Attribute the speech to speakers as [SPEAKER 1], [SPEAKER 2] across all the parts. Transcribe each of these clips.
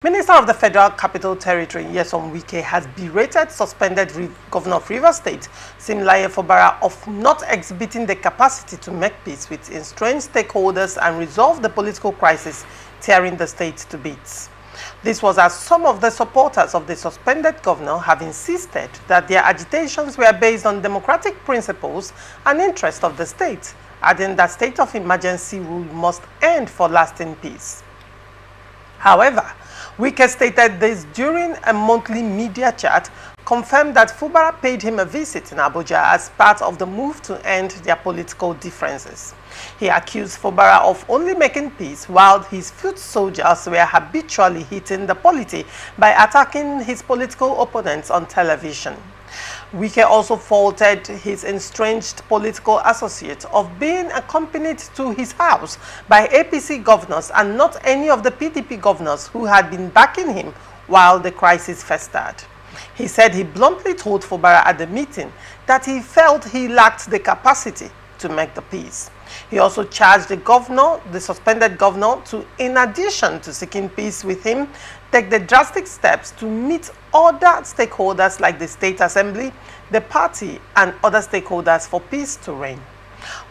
[SPEAKER 1] Minister of the Federal Capital Territory, Nyesom Wike, has berated suspended Governor of Rivers State, Siminalayi Fubara, of not exhibiting the capacity to make peace with estranged stakeholders and resolve the political crisis tearing the state to bits. This was as some of the supporters of the suspended governor have insisted that their agitations were based on democratic principles and interests of the state, adding that state of emergency rule must end for lasting peace. However, Wike stated this during a monthly media chat, confirmed that Fubara paid him a visit in Abuja as part of the move to end their political differences. He accused Fubara of only making peace while his foot soldiers were habitually hitting the polity by attacking his political opponents on television. Wike also faulted his estranged political associate of being accompanied to his house by APC governors and not any of the PDP governors who had been backing him while the crisis festered. He said he bluntly told Fubara at the meeting that he felt he lacked the capacity to make the peace. He also charged the suspended governor to, in addition to seeking peace with him, take the drastic steps to meet other stakeholders like the State Assembly, the party, and other stakeholders for peace to reign.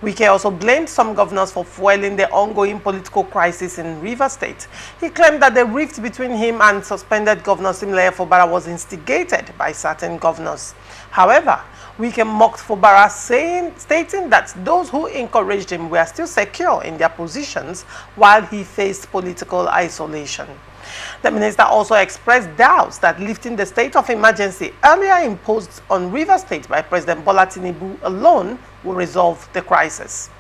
[SPEAKER 1] Wike also blamed some governors for fueling the ongoing political crisis in Rivers State. He claimed that the rift between him and suspended Governor Siminalayi Fubara was instigated by certain governors. However, Wike mocked Fubara, stating that those who encouraged him were still secure in their positions while he faced political isolation. The minister also expressed doubts that lifting the state of emergency earlier imposed on Rivers State by President Bola Tinubu alone will resolve the crisis.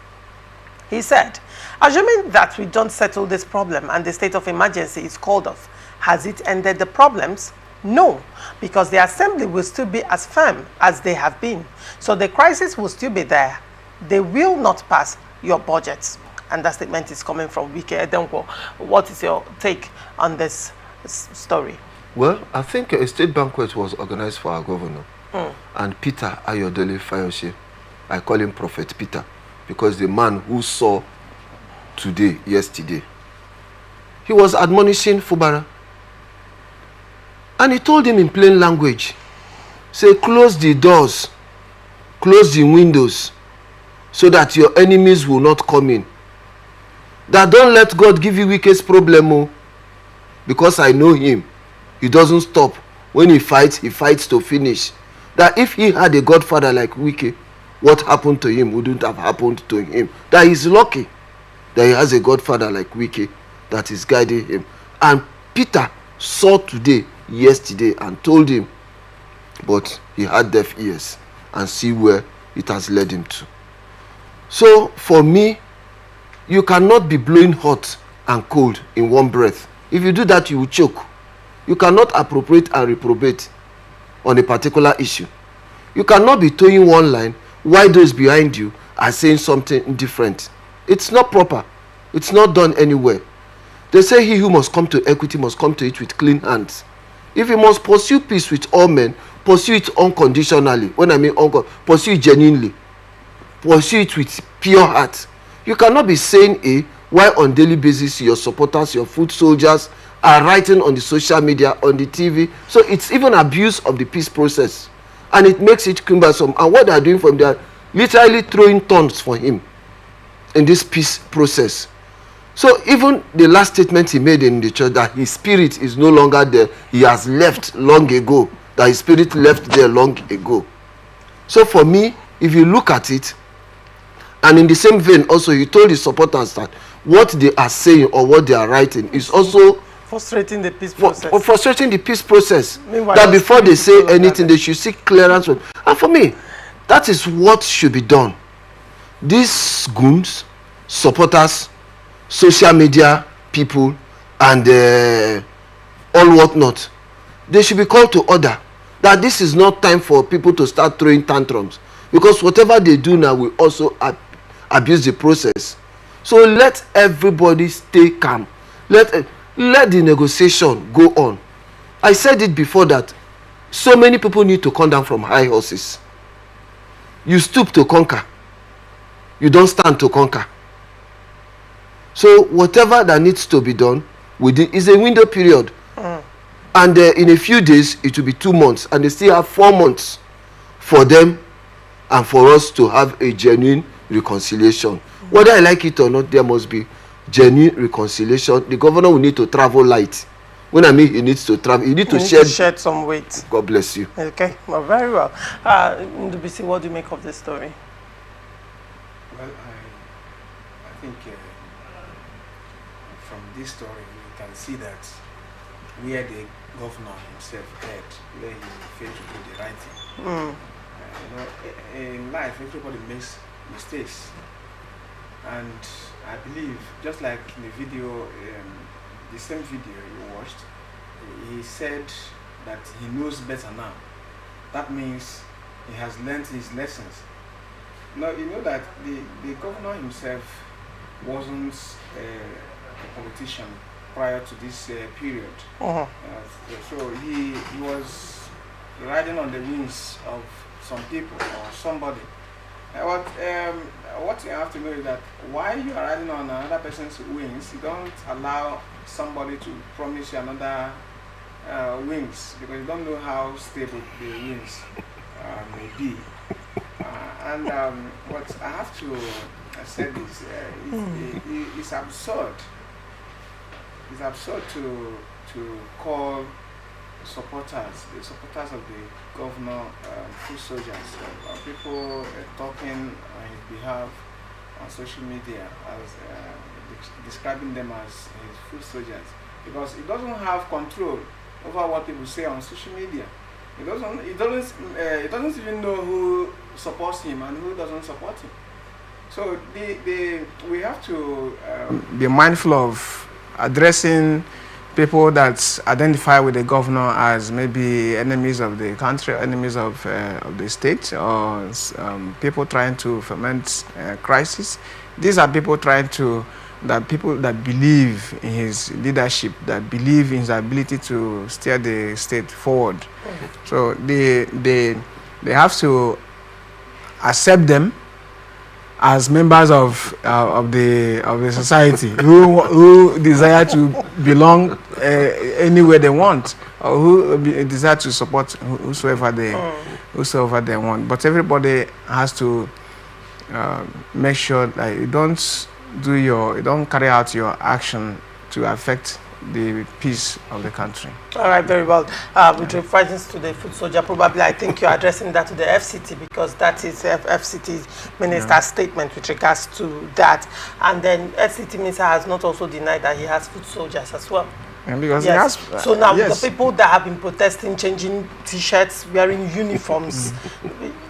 [SPEAKER 1] He said, assuming that we don't settle this problem and the state of emergency is called off, has it ended the problems? No, because the assembly will still be as firm as they have been. So the crisis will still be there. They will not pass your budgets. And that statement is coming from Wike Edenko. What is your take on this story?
[SPEAKER 2] Well, I think a state banquet was organized for our governor. And Peter Ayodele Fayose, I call him Prophet Peter, because the man who saw yesterday, he was admonishing Fubara. And he told him in plain language, say, close the doors, close the windows, so that your enemies will not come in. That don't let God give you Wike's problem, because I know him. He doesn't stop. When he fights to finish. That if he had a godfather like Wike, what happened to him wouldn't have happened to him. That he's lucky that he has a godfather like Wike that is guiding him. And Peter saw yesterday, and told him, but he had deaf ears, and see where it has led him to. So for me, you cannot be blowing hot and cold in one breath. If you do that, you will choke. You cannot appropriate and reprobate on a particular issue. You cannot be towing one line while those behind you are saying something different. It's not proper. It's not done anywhere. They say he who must come to equity must come to it with clean hands. If you must pursue peace with all men, pursue it unconditionally. When I mean pursue it genuinely. Pursue it with pure heart. You cannot be saying A while on daily basis your supporters, your foot soldiers are writing on the social media, on the TV. So it's even abuse of the peace process. And it makes it cumbersome. And what they are doing for him, they are literally throwing thorns for him in this peace process. So even the last statement he made in the church that his spirit is no longer there, he has left long ago, that his spirit left there long ago. So for me, if you look at it, and in the same vein also, he told his supporters that what they are saying or what they are writing is also
[SPEAKER 1] frustrating the peace process.
[SPEAKER 2] Frustrating the peace process.
[SPEAKER 1] Meanwhile,
[SPEAKER 2] that before they say anything, they should seek clearance. And for me, that is what should be done. These goons, supporters, social media people, and all whatnot, they should be called to order. That this is not time for people to start throwing tantrums, because whatever they do now will also abuse the process. So let everybody stay calm. Let the negotiation go on. I said it before that so many people need to come down from high horses. You stoop to conquer. You don't stand to conquer. So whatever that needs to be done is a window period. And in a few days, it will be 2 months. And they still have 4 months for them and for us to have a genuine reconciliation. Whether I like it or not, there must be genuine reconciliation. The governor will need to travel light. When I mean he needs to travel, he needs to shed
[SPEAKER 1] some weight.
[SPEAKER 2] God bless you.
[SPEAKER 1] Okay, well, very well. Ndubisi, what do you make of this story?
[SPEAKER 3] Well, I think from this story we can see that where the governor himself had, where he failed to do the right thing. In life, everybody makes mistakes, and I believe, just like in the video, the same video you watched, he said that he knows better now. That means he has learned his lessons. Now, you know that the governor himself wasn't a politician prior to this period. So he was riding on the wings of some people or somebody. What you have to know is that while you are riding on another person's wings, you don't allow somebody to promise you another wings, because you don't know how stable the wings may be. What I have to say is it's absurd. It's absurd to call the supporters of the governor, foot soldiers, people talking on his behalf on social media as describing them as his foot soldiers, because he doesn't have control over what people say on social media. He doesn't even know who supports him and who doesn't support him. So we have to be mindful of addressing people that identify with the governor as maybe enemies of the country, enemies of the state, or people trying to foment crisis. These are people people that believe in his leadership, that believe in his ability to steer the state forward. So they have to accept them as members of the society who desire to belong anywhere they want, or who desire to support whosoever they want. But everybody has to make sure that you don't carry out your action to affect the peace of the country.
[SPEAKER 1] All right, very well. With reference to the foot soldier, probably I think you're addressing that to the FCT, because that is FCT's minister's statement with regards to that. And then FCT minister has not also denied that he has foot soldiers as well.
[SPEAKER 3] And because
[SPEAKER 1] yes.
[SPEAKER 3] he has,
[SPEAKER 1] so now the people that have been protesting, changing T-shirts, wearing uniforms,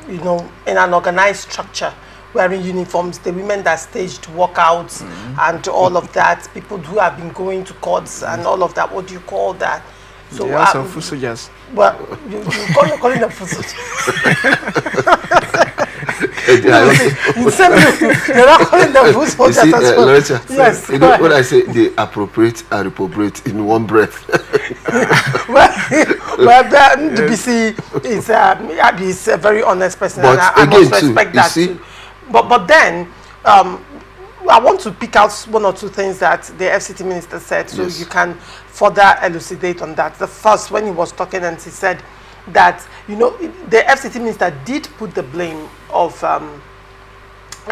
[SPEAKER 1] in an organized structure, wearing uniforms, the women that staged walkouts and all of that, people who have been going to courts and all of that, what do you call that?
[SPEAKER 3] So they also foot soldiers.
[SPEAKER 1] Well, you're calling them foot soldiers. You're not calling them foot soldiers as well.
[SPEAKER 2] Loretta,
[SPEAKER 1] yes.
[SPEAKER 2] When I say they appropriate and reprobate in one breath.
[SPEAKER 1] Ndubisi is a very honest person,
[SPEAKER 2] but
[SPEAKER 1] and I must respect that too. But then, I want to pick out one or two things that the FCT minister said, so you can further elucidate on that. The first, when he was talking, and he said that, the FCT minister did put the blame of a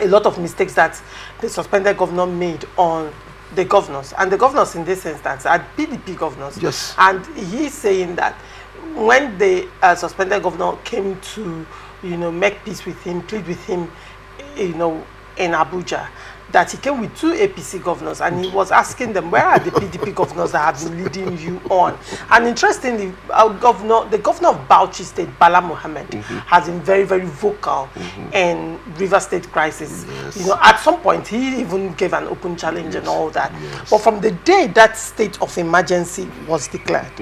[SPEAKER 1] lot of mistakes that the suspended governor made on the governors. And the governors in this instance are PDP governors.
[SPEAKER 2] Yes.
[SPEAKER 1] And he's saying that when the suspended governor came to, make peace with him, plead with him, in Abuja, that he came with 2 APC governors, and he was asking them, where are the PDP governors that have been leading you on? And interestingly, the governor of Bauchi State, Bala Mohammed, has been very, very vocal in River State crisis.
[SPEAKER 2] Yes.
[SPEAKER 1] At some point, he even gave an open challenge and all that.
[SPEAKER 2] Yes.
[SPEAKER 1] But from the day that state of emergency was declared,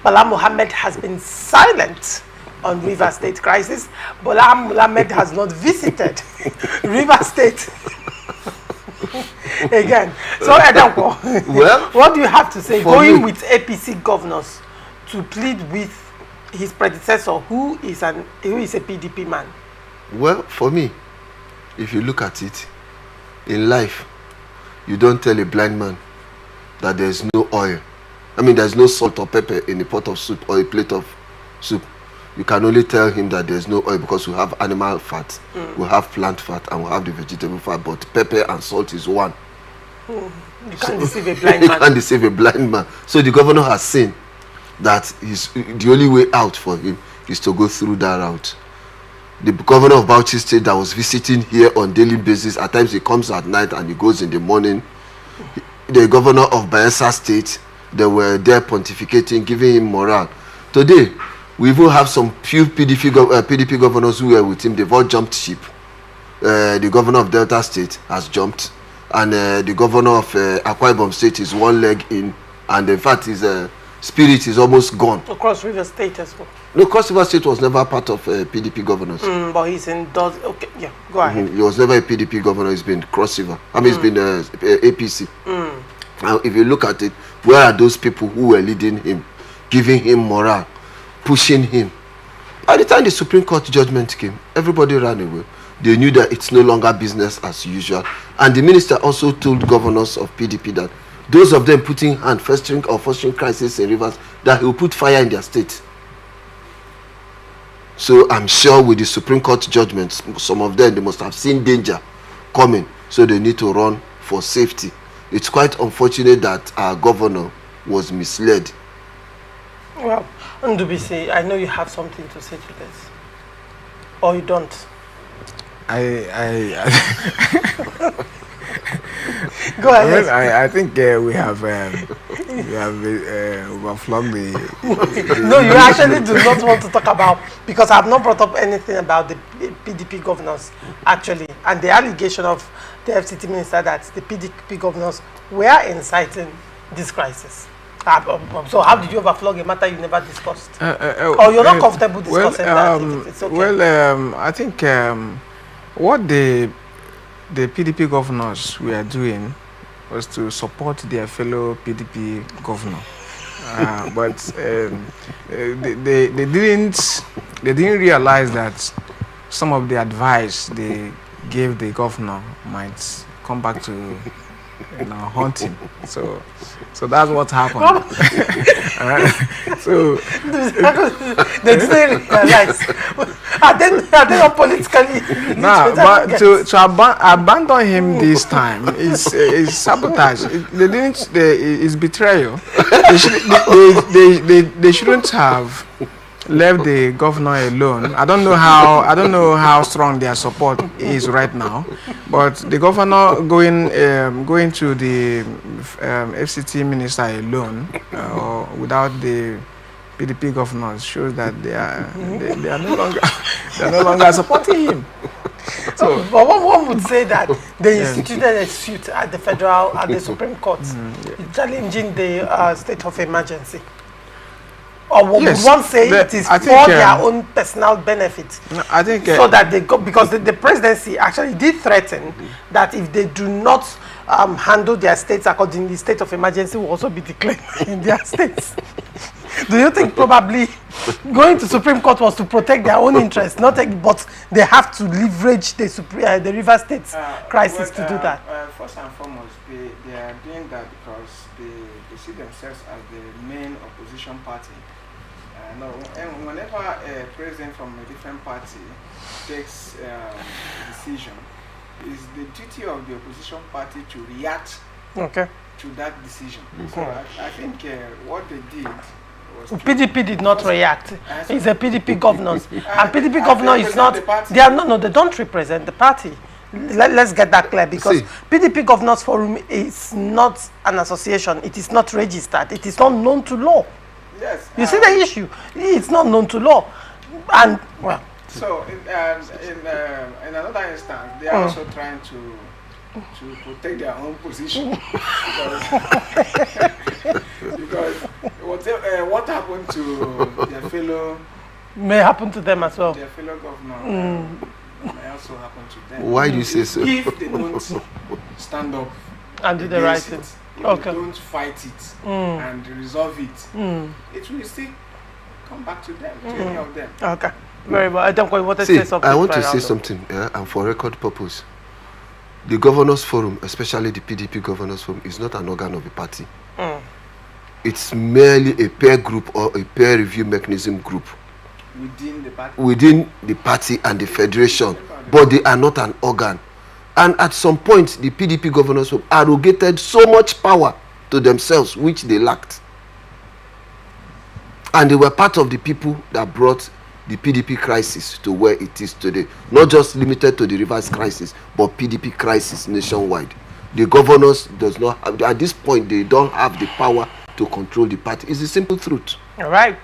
[SPEAKER 1] Bala Mohammed has been silent on River State crisis. Bala Mohammed has not visited River State again. So, Edanko,
[SPEAKER 2] well,
[SPEAKER 1] what do you have to say? Going with APC governors to plead with his predecessor, who is a PDP man?
[SPEAKER 2] Well, for me, if you look at it, in life, you don't tell a blind man that there is no oil I mean, there's no salt or pepper in a pot of soup or a plate of soup. You can only tell him that there's no oil because we have animal fat, we have plant fat, and we have the vegetable fat. But pepper and salt is one.
[SPEAKER 1] You can't deceive a blind man.
[SPEAKER 2] You can't deceive a blind man. So the governor has seen that the only way out for him is to go through that route. The governor of Bauchi State that was visiting here on daily basis, at times he comes at night and he goes in the morning. The governor of Bayelsa State, they were there pontificating, giving him morale. Today, we even have some few PDP governors who were with him. They've all jumped ship. The governor of Delta State has jumped, and the governor of Akwa Ibom State is one leg in, and in fact his spirit is almost gone.
[SPEAKER 1] Cross River State as well.
[SPEAKER 2] No, Cross River State was never part of PDP governors.
[SPEAKER 1] But he's in those. Okay, yeah, go ahead.
[SPEAKER 2] He was never a PDP governor. He's been Cross River. I mean, he's been APC. Now, if you look at it, where are those people who were leading him, giving him morale, pushing him? By the time the Supreme Court judgment came, everybody ran away. They knew that it's no longer business as usual. And the minister also told governors of PDP that those of them putting hand fostering crisis in rivers, that he will put fire in their state. So I'm sure with the Supreme Court judgments, some of them, they must have seen danger coming, so they need to run for safety. It's quite unfortunate that our governor was misled.
[SPEAKER 1] Well, Ndubisi, I know you have something to say to this, or you don't. Go ahead.
[SPEAKER 4] Well, I think we have overflogged the.
[SPEAKER 1] No, you actually do not want to talk about, because I have not brought up anything about the PDP governors actually, and the allegation of the FCT minister that the PDP governors were inciting this crisis. So how did you overflog a matter you never discussed? Or you're not comfortable discussing that? It's okay.
[SPEAKER 4] Well, I think what the PDP governors were doing was to support their fellow PDP governor, but they didn't realize that some of the advice they gave the governor might come back to haunt him. So that's what happened. So
[SPEAKER 1] they didn't realize. Are they not politically?
[SPEAKER 4] But to abandon him this time is sabotage. It's betrayal. They shouldn't have left the governor alone. I don't know how strong their support is right now, but the governor going to the FCT minister alone or without the PDP governors shows that they are no longer supporting him.
[SPEAKER 1] So, but one would say that they instituted a suit at the Supreme Court, challenging the state of emergency. Or would one say it is for their own personal benefit?
[SPEAKER 4] I think
[SPEAKER 1] so that they go, because the presidency actually did threaten that if they do not handle their states accordingly, state of emergency will also be declared in their states. Do you think probably going to Supreme Court was to protect their own interests, but they have to leverage the River State's crisis to do that?
[SPEAKER 3] First and foremost, they are doing that because they see themselves as the main opposition party. And whenever a president from a different party takes a decision, it's the duty of the opposition party to react to that decision. So I think what they did was
[SPEAKER 1] PDP did not react. It's a PDP governors, and PDP governor is not. They are no. They don't represent the party. Let's get that clear, because PDP Governors Forum is not an association. It is not registered. It is not known to law.
[SPEAKER 3] Yes.
[SPEAKER 1] You see the issue? It's not known to law, and well.
[SPEAKER 3] So in another instance, they are also trying to protect their own position because what happened to their fellow
[SPEAKER 1] may happen to them as well.
[SPEAKER 3] Their fellow governor may also happen to them.
[SPEAKER 2] Why do you say so?
[SPEAKER 3] If they don't stand up
[SPEAKER 1] and do the right thing,
[SPEAKER 3] if they don't fight it and resolve it, it will still come back to them, to any of them.
[SPEAKER 1] Okay, very well. I don't want to say something.
[SPEAKER 2] I want to say something, and for record purpose. The Governors Forum, especially the PDP Governors Forum, is not an organ of a party. It's merely a peer group or a peer review mechanism group within the party and the federation, but they are not an organ. And at some point, the PDP governors have arrogated so much power to themselves, which they lacked. And they were part of the people that brought the PDP crisis to where it is today. Not just limited to the Rivers crisis, but PDP crisis nationwide. The governors does not have, at this point, they don't have the power to control the party. It's the simple truth.
[SPEAKER 1] All right.